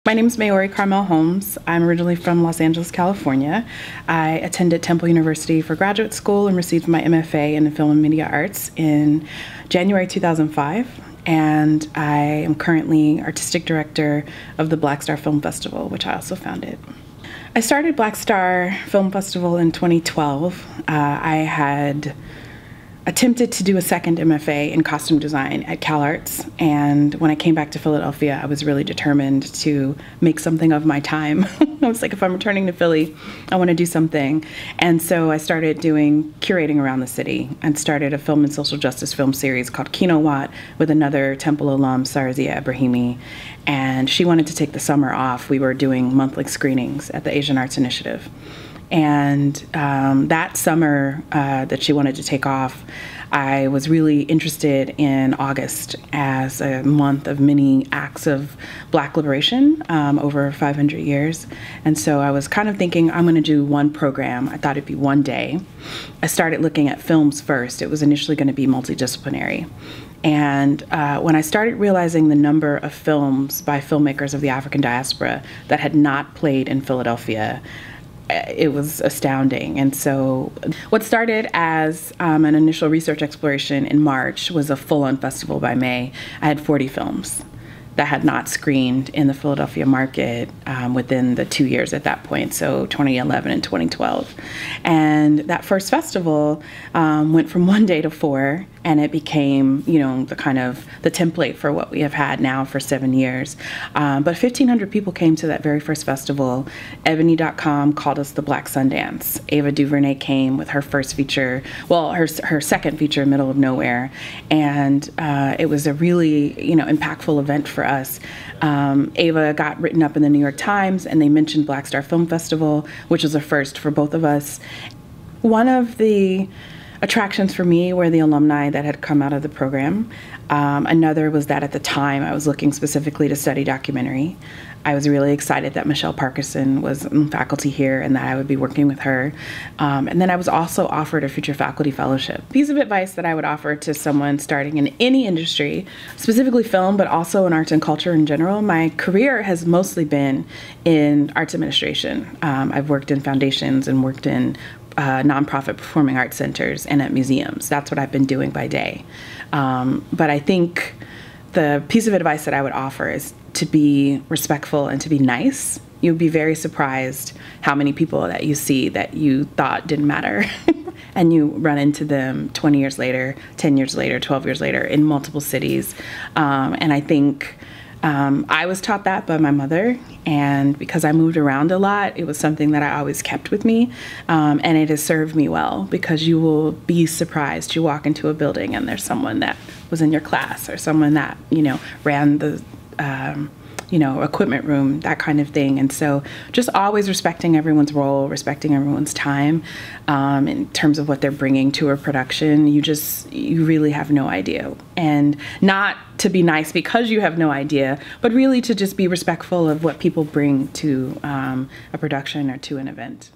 My name is Maori Karmael Holmes. I'm originally from Los Angeles, California. I attended Temple University for graduate school and received my MFA in Film and Media Arts in January 2005. And I am currently artistic director of the BlackStar Film Festival, which I also founded. I started BlackStar Film Festival in 2012. I had attempted to do a second MFA in costume design at CalArts, and when I came back to Philadelphia, I was really determined to make something of my time. I was like, if I'm returning to Philly, I want to do something. And so I started curating around the city and started a film and social justice film series called Kino Wat with another Temple alum, Sarazia Ibrahimi. And she wanted to take the summer off. We were doing monthly screenings at the Asian Arts Initiative. And that summer that she wanted to take off, I was really interested in August as a month of many acts of Black liberation over 500 years. And so I was kind of thinking, I'm going to do one program. I thought it'd be one day. I started looking at films first. It was initially going to be multidisciplinary. And when I started realizing the number of films by filmmakers of the African diaspora that had not played in Philadelphia, it was astounding. And so what started as an initial research exploration in March was a full-on festival by May. I had 40 films that had not screened in the Philadelphia market within the 2 years at that point, so 2011 and 2012. And that first festival went from 1 day to 4, and it became, you know, the template for what we have had now for 7 years. But 1,500 people came to that very first festival. Ebony.com called us the Black Sundance. Ava DuVernay came with her first feature, well, her second feature, Middle of Nowhere, and it was a really, impactful event for us. Ava got written up in the New York Times, and they mentioned BlackStar Film Festival, which was a first for both of us. One of the attractions for me were the alumni that had come out of the program. Another was that at the time I was looking specifically to study documentary. I was really excited that Michelle Parkinson was in faculty here and that I would be working with her. And then I was also offered a future faculty fellowship. Piece of advice that I would offer to someone starting in any industry, specifically film, but also in arts and culture in general. My career has mostly been in arts administration. I've worked in foundations and worked in nonprofit performing arts centers and at museums. That's what I've been doing by day. But I think the piece of advice that I would offer is to be respectful and to be nice. You'd be very surprised how many people that you see that you thought didn't matter and you run into them 20 years later, 10 years later, 12 years later in multiple cities. And I think I was taught that by my mother, and because I moved around a lot, it was something that I always kept with me, and it has served me well, because you will be surprised. You walk into a building and there's someone that was in your class or someone that, ran the equipment room, that kind of thing. And so just always respecting everyone's role, respecting everyone's time in terms of what they're bringing to a production. You really have no idea. And not to be nice because you have no idea, but really to just be respectful of what people bring to a production or to an event.